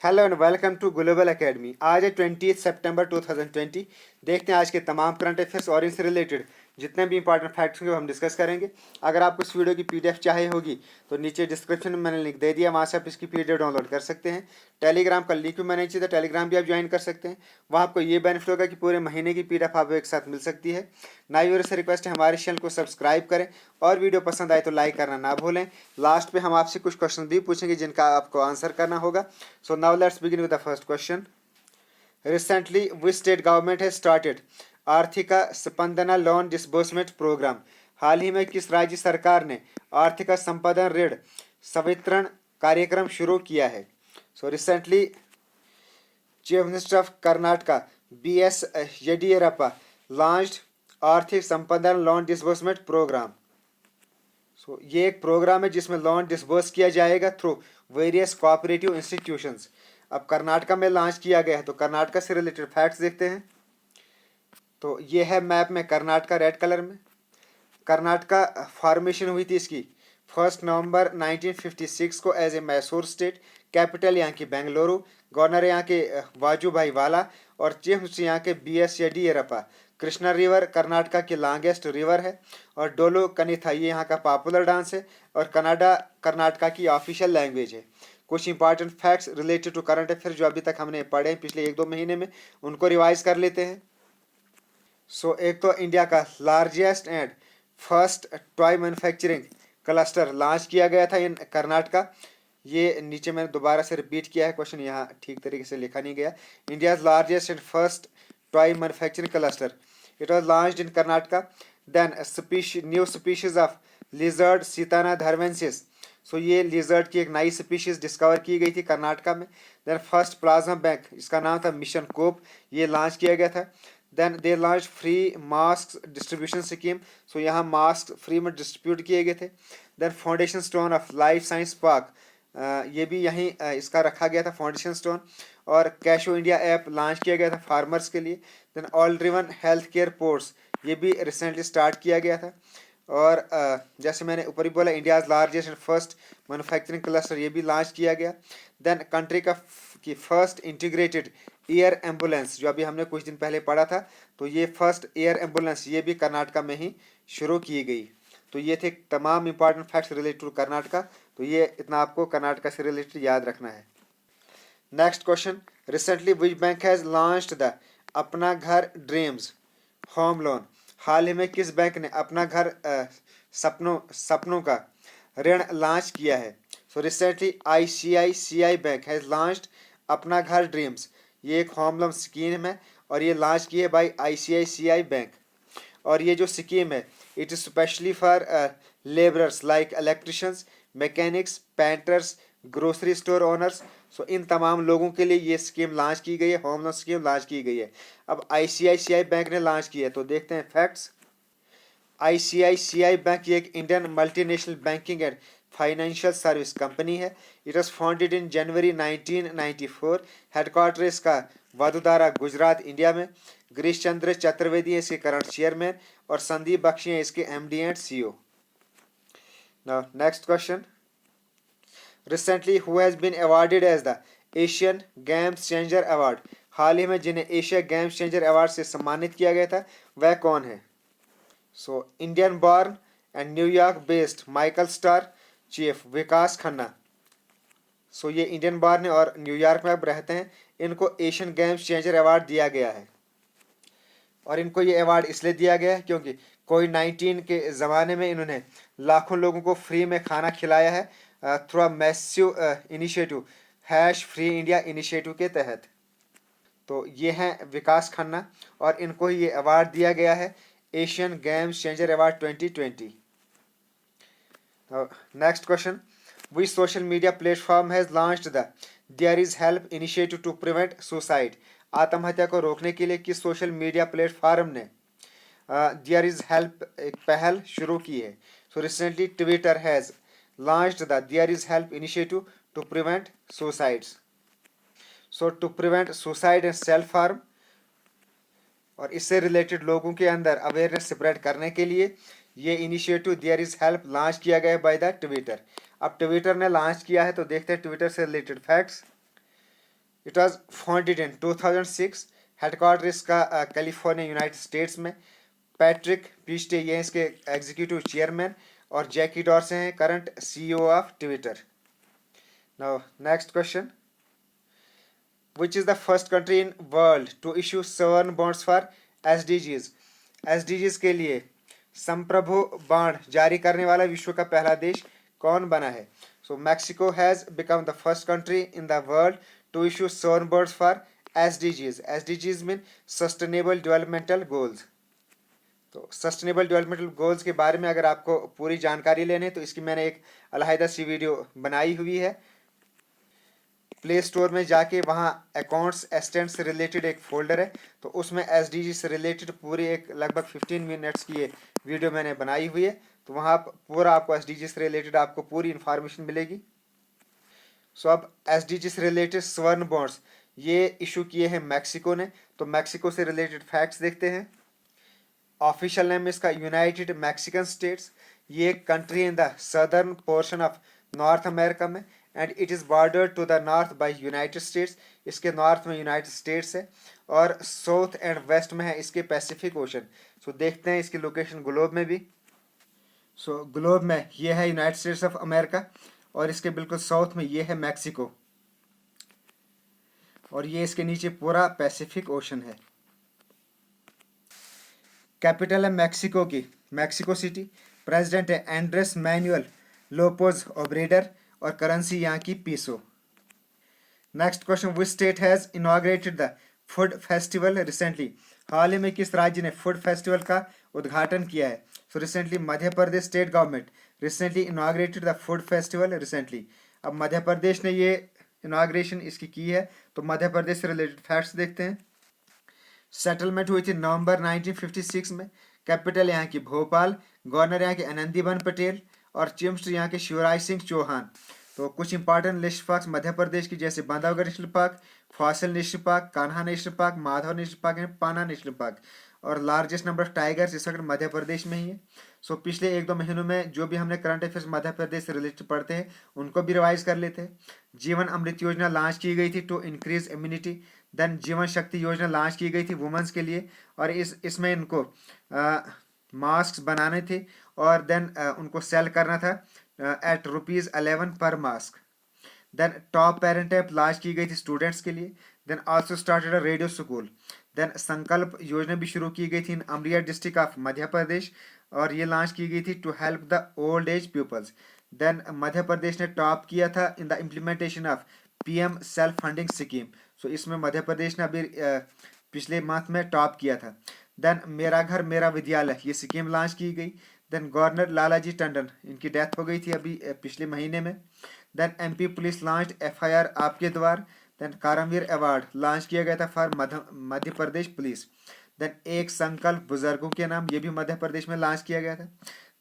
Hello and welcome to Global Academy. आज है 20 सितंबर 2020। देखते हैं आज के तमाम करंट अफेयर्स और इनसे रिलेटेड जितने भी इंपॉर्टेंट फैक्ट्स होंगे हम डिस्कस करेंगे। अगर आपको इस वीडियो की पीडीएफ चाहिए होगी तो नीचे डिस्क्रिप्शन में मैंने लिंक दे दिया, वहाँ से आप इसकी पीडीएफ डाउनलोड कर सकते हैं। टेलीग्राम का लिंक भी मैंने नीचे दिया, टेलीग्राम भी आप ज्वाइन कर सकते हैं। वहाँ आपको ये बेनिफिट होगा कि पूरे महीने की पीडीएफ आपको एक साथ मिल सकती है। नई वीडियो से रिक्वेस्ट है हमारे चैनल को सब्सक्राइब करें और वीडियो पसंद आए तो लाइक करना ना भूलें। लास्ट पे हम आपसे कुछ क्वेश्चन भी पूछेंगे जिनका आपको आंसर करना होगा। So now let's begin with the first question. Recently, which state government has started Arthika Spandana loan disbursement programme? हाल ही में किस राज्य सरकार ने आर्थिका संपादन ऋण संवितरण कार्यक्रम शुरू किया है? So recently chief minister of Karnataka BS Yediyurappa launched आर्थिक संपादन लोन डिसबर्समेंट प्रोग्राम। ये एक प्रोग्राम है जिसमें लोन डिसबर्स किया जाएगा थ्रू वेरियस कोऑपरेटिव इंस्टीट्यूशंस। अब कर्नाटका में लॉन्च किया गया है, तो कर्नाटका से रिलेटेड फैक्ट्स देखते हैं। तो ये है मैप में कर्नाटका रेड कलर में। कर्नाटका फॉर्मेशन हुई थी इसकी 1 नवंबर 1956 को as a Mysore state. Capital यहाँ की बेंगलुरु। गवर्नर यहाँ के वाजूभाई वाला और चीफ मिनिस्टर यहाँ के BS येडियुरप्पा। कृष्णा रिवर कर्नाटका की लॉन्गेस्ट रिवर है और डोलो कनिथा ये यहाँ का पॉपुलर डांस है और कन्नाडा कर्नाटका की ऑफिशियल लैंग्वेज है। कुछ important facts related to current affair जो अभी तक हमने पढ़े हैं पिछले 1-2 महीने में, उनको रिवाइज कर लेते हैं। एक तो इंडिया का largest and first toy manufacturing cluster launch किया गया था इन कर्नाटका। ये नीचे मैंने दोबारा से रिपीट किया है, क्वेश्चन यहाँ ठीक तरीके से लिखा नहीं गया। India largest and first toy manufacturing cluster, it was launched in Karnataka. Then new species of lizard Sitana dharwarensis. ये लिजर्ड की एक नई स्पीशीज डिस्कवर की गई थी कर्नाटका में। देन फर्स्ट प्लाज्मा बैंक, इसका नाम था मिशन कोप, ये लॉन्च किया गया था। Then they launch free mask distribution scheme. यहाँ मास्क फ्री में डिस्ट्रीब्यूट किए गए थे। Then foundation stone of life science park, ये भी यहीं इसका रखा गया था फाउंडेशन स्टोन। और कैशो इंडिया ऐप लॉन्च किया गया था फार्मर्स के लिए। Then all driven health care ports, ये भी रिसेंटली स्टार्ट किया गया था। और जैसे मैंने ऊपर ही बोला India's largest and first manufacturing cluster, ये भी लॉन्च किया गया। देन कंट्री का की फर्स्ट इंटीग्रेटेड एयर एम्बुलेंस, जो अभी हमने कुछ दिन पहले पढ़ा था, तो ये फर्स्ट एयर एम्बुलेंस ये भी कर्नाटका में ही शुरू की गई। तो ये थे तमाम important facts related to Karnataka. तो ये इतना आपको कर्नाटका से रिलेटेड याद रखना है। Next question, recently which bank has launched the अपना घर ड्रीम्स होम लोन? हाल ही में किस बैंक ने अपना घर सपनों का ऋण लॉन्च किया है? Recently ICICI bank has launched अपना घर ड्रीम्स। ये एक होम लोन स्कीम है और ये लॉन्च की है बाय ICICI बैंक। और ये जो स्कीम है it is specially for labourers like electricians, mechanics, painters, grocery store owners. इन तमाम लोगों के लिए ये स्कीम लॉन्च की गई है, होम लोन स्कीम लॉन्च की गई है। अब ICICI बैंक ने लॉन्च की है, तो देखते हैं फैक्ट्स। ICICI बैंक ये एक Indian multinational banking and financial service company है। It was founded in January 1994। Headquarter इसका वडोदरा गुजरात इंडिया में। गिरीश चंद्र चतुर्वेदी है इसके करंट चेयरमैन और संदीप बख्शी है इसके MD and CEO। Now next question. Recently who has been awarded as the Asian Game Changer Award? हाल ही में जिन्हें एशिया गेम चेंजर अवार्ड से सम्मानित किया गया था वह कौन है? Indian born and New York based Michael star chief विकास खन्ना। ये इंडियन बॉर्न है और न्यूयॉर्क में अब रहते हैं। इनको एशियन गेम्स चेंजर अवार्ड दिया गया है और इनको ये अवार्ड इसलिए दिया गया है क्योंकि कोविड-19 के ज़माने में इन्होंने लाखों लोगों को फ्री में खाना खिलाया है through a massive initiative #free India initiative के तहत। तो ये हैं विकास खन्ना और इनको ये अवार्ड दिया गया है Asian games changer award 2020। Next question, which social media platform has launched the there is help initiative to prevent suicide? आत्महत्या को रोकने के लिए किस सोशल मीडिया प्लेटफॉर्म ने देयर इज हेल्प एक पहल शुरू की है? Recently Twitter has launched the there is help initiative to prevent suicides. To prevent suicide and self harm और इससे रिलेटेड लोगों के अंदर अवेयरनेस स्प्रेड करने के लिए ये initiative there is help launch किया गया बाय द ट्विटर। अब ट्विटर ने लॉन्च किया है तो देखते हैं ट्विटर से related facts. It was founded in 2006। Headquarter इसका कैलिफोर्निया यूनाइटेड स्टेट्स में। पैट्रिक पीस्टे ये इसके एग्जीक्यूटिव चेयरमैन और जैकी डॉर्से हैं current CEO of Twitter. Now next question, which is the first country in world to issue sovereign bonds for SDGs? SDGs के लिए संप्रभु bond जारी करने वाला विश्व का पहला देश कौन बना है? So Mexico has become the first country in the world to issue sovereign bonds for SDGs. SDGs mean Sustainable Developmental Goals. तो सस्टेनेबल डेवलपमेंटल गोल्स के बारे में अगर आपको पूरी जानकारी लेनी है तो इसकी मैंने एक अलहदा सी वीडियो बनाई हुई है। प्ले स्टोर में जाके वहाँ अकाउंट्स असिस्टेंट से रिलेटेड एक फोल्डर है, तो उसमें एसडीजी से रिलेटेड पूरी एक लगभग 15 मिनट्स की ये वीडियो मैंने बनाई हुई है। तो वहाँ पूरा आपको एसडीजी से रिलेटेड आपको पूरी इन्फॉर्मेशन मिलेगी। सो अब एसडीजी से रिलेटेड स्वर्ण बॉन्ड्स ये इशू किए हैं मैक्सिको ने। तो मैक्सिको से रिलेटेड फैक्ट्स देखते हैं। ऑफिशियल नेम इसका यूनाइटेड मैक्सिकन स्टेट्स। ये एक country in the southern portion of North America में and it is border to the north by United States. इसके नॉर्थ में यूनाइटेड स्टेट्स है और साउथ एंड वेस्ट में है इसके पैसिफिक ओशन। सो देखते हैं इसकी लोकेशन ग्लोब में भी। सो ग्लोब में ये है यूनाइटेड स्टेट्स ऑफ अमेरिका और इसके बिल्कुल साउथ में ये है मैक्सिको और ये इसके नीचे पूरा पैसिफिक ओशन है। कैपिटल है मैक्सिको की मैक्सिको सिटी। प्रेसिडेंट है एंड्रेस मैनुअल लोपोज ओब्रेडर और करेंसी यहाँ की peso. Next question, which state has inaugurated the food festival recently? हाल ही में किस राज्य ने फूड फेस्टिवल का उद्घाटन किया है? So recently Madhya Pradesh state government recently inaugurated the food festival recently. अब मध्य प्रदेश ने ये इनॉग्रेशन इसकी की है। तो मध्य प्रदेश से रिलेटेड फैक्ट्स देखते हैं। सेटलमेंट हुई थी नवंबर 1956 में। कैपिटल यहाँ की भोपाल। गवर्नर यहाँ के आनंदीबेन पटेल और चीफ मिनिस्टर यहाँ के शिवराज सिंह चौहान। तो कुछ important national park Madhya Pradesh की जैसे Bandhavgarh national park, fossil national park, Kanha national park, Madhav national park and पाना नेशनल पार्क। और लार्जेस्ट नंबर ऑफ टाइगर्स इस वक्त मध्य प्रदेश में ही है। सो पिछले 1-2 महीनों में जो भी हमने करंट अफेयर्स मध्य प्रदेश से रिलेटेड पढ़ते हैं उनको भी रिवाइज कर लेते हैं। जीवन अमृत योजना लॉन्च की गई थी टू इंक्रीज इम्यूनिटी। देन जीवन शक्ति योजना लॉन्च की गई थी वुमेंस के लिए और इसमें इनको मास्क बनाने थे और देन उनको सेल करना था एट ₹11 पर mask. Then top parent app launch की गई थी स्टूडेंट्स के लिए। Then also started a radio school. Then Sankalp Yojana भी शुरू की गई थी in Umaria district of Madhya Pradesh और ये लॉन्च की गई थी to help the old age peoples. Then Madhya Pradesh ने टॉप किया था in the implementation of PM self funding scheme. So इसमें मध्य प्रदेश ने अभी पिछले मंथ में टॉप किया था। देन मेरा घर मेरा विद्यालय ये स्कीम लॉन्च की गई। देन गवर्नर लालाजी टंडन इनकी डेथ हो गई थी अभी पिछले महीने में। Then MP police launch FIR आपके द्वार। देन करमवीर अवार्ड लॉन्च किया गया था for Madhya Pradesh police. Then एक संकल्प बुजुर्गों के नाम ये भी मध्य प्रदेश में लॉन्च किया गया था।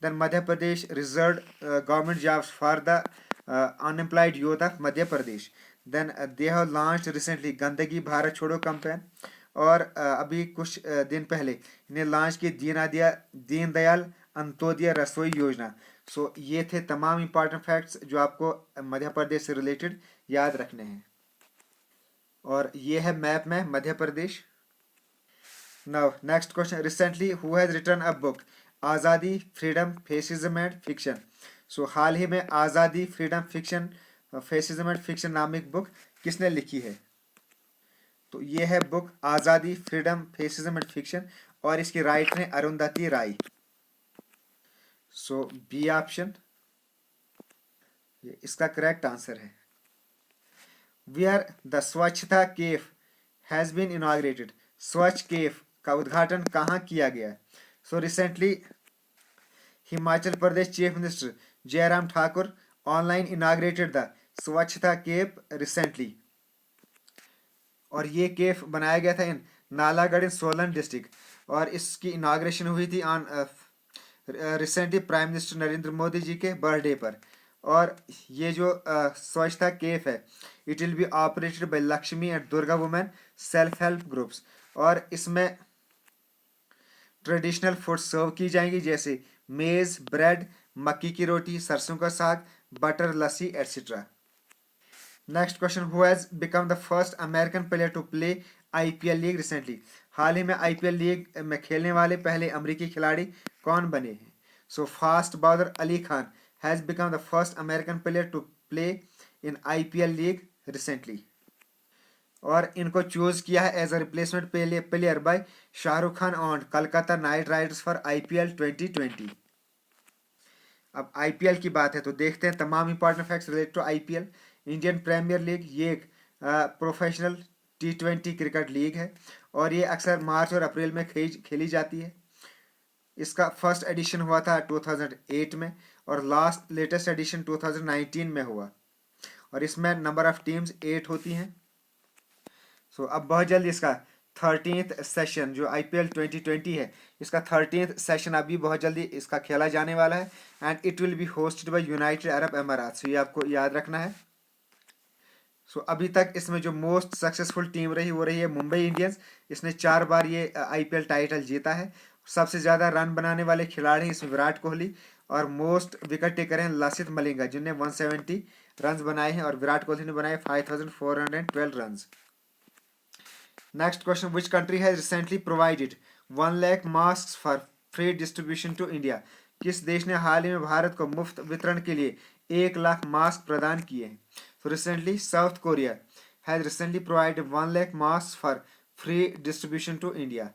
Then Madhya Pradesh reserve government jobs for the unemployed youth of Madhya Pradesh. Then they have launch recently गंदगी भारत छोड़ो कैंपेन और अभी कुछ दिन पहले इन्हें लॉन्च की दीनदयाल अंत्योदय रसोई योजना। सो ये थे तमाम इंपॉर्टेंट फैक्ट्स जो आपको मध्य प्रदेश से रिलेटेड याद रखने हैं। और ये है मैप में Madhya Pradesh. Now next question, recently who has written a book Azadi freedom fascism and fiction? So हाल ही में Azadi freedom fiction fascism and fiction नामक बुक किसने लिखी है? तो ये है book Azadi freedom fascism and fiction और इसकी राइटर है अरुंधति राय। सो बी ऑप्शन इसका करेक्ट आंसर है। Where the Swachhata Kaif has been inaugurated? स्वच्छ केफ का उद्घाटन कहाँ किया गया? So recently Himachal Pradesh chief minister Jairam Thakur online inaugurated the Swachhata cafe recently और ये केफ बनाया गया था in Nalagarh in Solan district और इसकी इनाग्रेशन हुई थी on recently prime minister Narendra Modi ji के बर्थडे पर। और ये जो स्वच्छता केफ है it will be operated by Lakshmi and Durga women self help groups और इसमें ट्रेडिशनल फूड सर्व की जाएंगी जैसे मेज, ब्रेड, मक्की की रोटी, सरसों का साग, butter, lassi etcetera. Next question, who has become the first American player to play IPL league recently? हाल ही में आईपीएल लीग में खेलने वाले पहले अमेरिकी खिलाड़ी कौन बने हैं? So fast bowler Ali Khan has become the first American player to play in IPL league recently, और इनको चूज किया है as a replacement player by Shahrukh Khan on Calcutta Knight Riders for IPL 2020। अब आईपीएल की बात है तो देखते हैं तमाम important facts related to IPL. Indian Premier League ये एक प्रोफेशनल T20 क्रिकेट लीग है और ये अक्सर मार्च और अप्रैल में खेली जाती है। इसका फर्स्ट एडिशन हुआ था 2008 में और लेटेस्ट एडिशन 2019 में हुआ, और इसमें नंबर ऑफ टीम्स 8 होती हैं। सो अब बहुत जल्द इसका 13th सेशन जो आईपीएल 2020 है, इसका 13th सेशन अभी बहुत जल्दी इसका खेला जाने वाला है and it will be hosted by United Arab अमारात। सो ये आपको याद रखना है। सो अभी तक इसमें जो मोस्ट सक्सेसफुल टीम रही वो रही है मुंबई इंडियंस। इसने 4 बार ये आईपीएल टाइटल जीता है। सबसे ज़्यादा रन बनाने वाले खिलाड़ी हैं इसमें विराट कोहली, और मोस्ट विकेट टेकर हैं लसित मलिंगा जिन्हें 170 रन बनाए हैं, और विराट कोहली ने बनाए 5412 run. Next question, which country has recently provided 1 lakh mask for free distribution to India? किस देश ने हाल ही में भारत को मुफ्त वितरण के लिए 1 लाख मास्क प्रदान किए हैं? So recently, South Korea has recently provided 1 lakh masks for free distribution to India.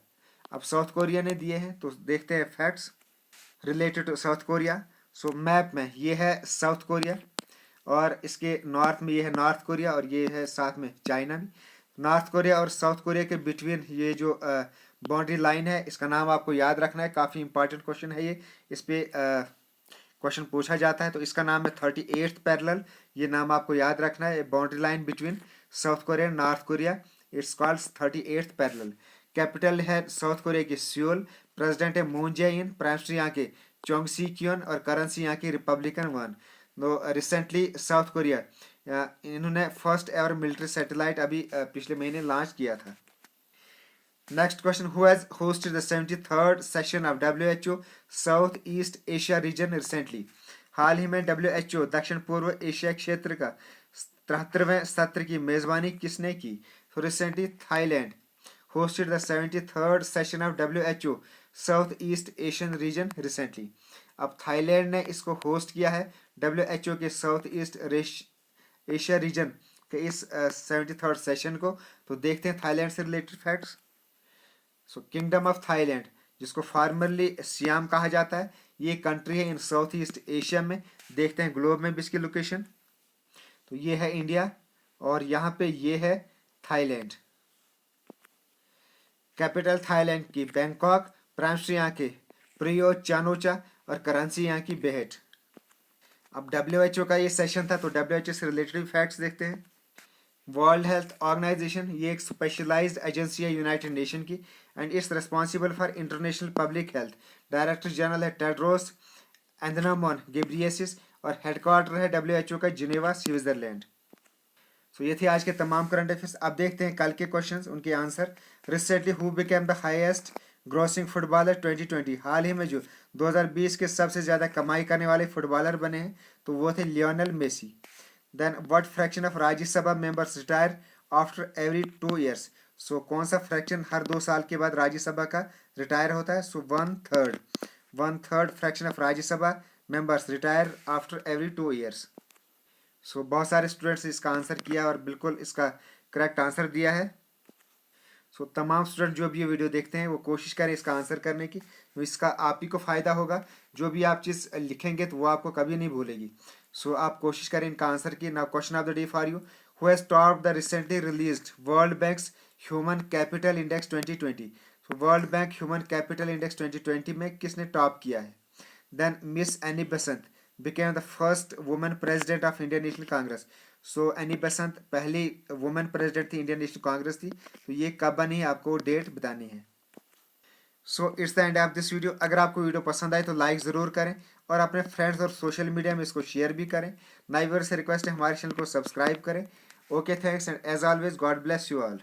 अब साउथ कोरिया ने दिए हैं तो देखते हैं facts related to South Korea. So map में ये है साउथ कोरिया, और इसके नॉर्थ में ये है नॉर्थ कोरिया, और ये है साथ में चाइना भी। नॉर्थ कोरिया और साउथ कोरिया के बिटवीन ये जो बाउंड्री लाइन है, इसका नाम आपको याद रखना है। काफ़ी इंपॉर्टेंट क्वेश्चन है ये, इस पर क्वेश्चन पूछा जाता है। तो इसका नाम है 38th पैरेलल। ये नाम आपको याद रखना है। Boundary line between south Korea and north Korea, it's called 38th parallel. Capital है साउथ कोरिया की सियोल। प्रेसिडेंट है मून जे इन। प्राइम मिनिस्टर यहाँ के चोंग सी क्योन, और करेंसी यहाँ की Republican one. Recently south Korea इन्होंने फर्स्ट एवर मिलिट्री सैटेलाइट अभी पिछले महीने लॉन्च किया था। Next question, who has hosted the 73rd session of WHO south east Asia region recently? हाल ही में WHO दक्षिण पूर्व एशिया क्षेत्र का 73वें सत्र की मेजबानी किसने की? तो recently Thailand hosted the 73rd session of WHO south east Asian region recently. अब थाईलैंड ने इसको होस्ट किया है WHO के साउथ ईस्ट एशिया रीजन के इस 73rd सेशन को। तो देखते हैं थाईलैंड से related facts. So kingdom of Thailand, जिसको फॉर्मली सियाम कहा जाता है, ये कंट्री है इन साउथ ईस्ट एशिया में। देखते हैं ग्लोब में भी इसकी लोकेशन। तो ये है इंडिया और यहाँ पे ये है थाईलैंड। कैपिटल थाईलैंड की बैंकॉक, प्राइम मिनिस्टर यहाँ के प्रियो चानोचा, और करेंसी यहाँ की बेहट। अब WHO का ये सेशन था तो WHO से रिलेटेड फैक्ट्स देखते हैं। वर्ल्ड हेल्थ ऑर्गेनाइजेशन ये एक स्पेशलाइज्ड एजेंसी है यूनाइटेड नेशन की, and it's responsible for international public health. Director general है टेड्रोस एधनोम घेब्रेयेसस, और हेडक्वार्टर है WHO का जिनेवा स्विट्जरलैंड। सो ये थे आज के तमाम करंट अफेयर्स। अब देखते हैं कल के क्वेश्चंस, उनके answer. Recently who became the highest grossing footballer 2020? हाल ही में जो 2020 के सबसे ज़्यादा कमाई करने वाले फुटबॉलर बने हैं तो वो थे Lionel Messi. Then what fraction of Rajya Sabha members retire after every 2 years? So कौन सा फ्रैक्शन हर 2 साल के बाद राज्यसभा का रिटायर होता है? सो 1/3 fraction of Rajya Sabha members retire after every 2 years। सो बहुत सारे स्टूडेंट्स इसका आंसर किया और बिल्कुल इसका करेक्ट आंसर दिया है। सो तमाम स्टूडेंट जो भी ये वीडियो देखते हैं वो कोशिश करें इसका आंसर करने की, तो इसका आप ही को फ़ायदा होगा। जो भी आप चीज़ लिखेंगे तो वो आपको कभी नहीं भूलेगी। सो आप कोशिश करें इनका आंसर की। Now question of the day for you, who has topped the recently released World Bank's Human Capital Index 2020? So World Bank Human Capital Index 2020 में किसने टॉप किया है? Then Miss Annie Besant became the first woman president of Indian National Congress। So Annie Besant पहली women president थी Indian National Congress थी। तो ये कब बनी है आपको डेट बतानी है। So it's the end of this video. अगर आपको वीडियो पसंद आए तो लाइक ज़रूर करें और अपने फ्रेंड्स और सोशल मीडिया में इसको शेयर भी करें। नई व्यूअर्स से रिक्वेस्ट है हमारे चैनल को सब्सक्राइब करें। Okay, thanks and as always God bless you all.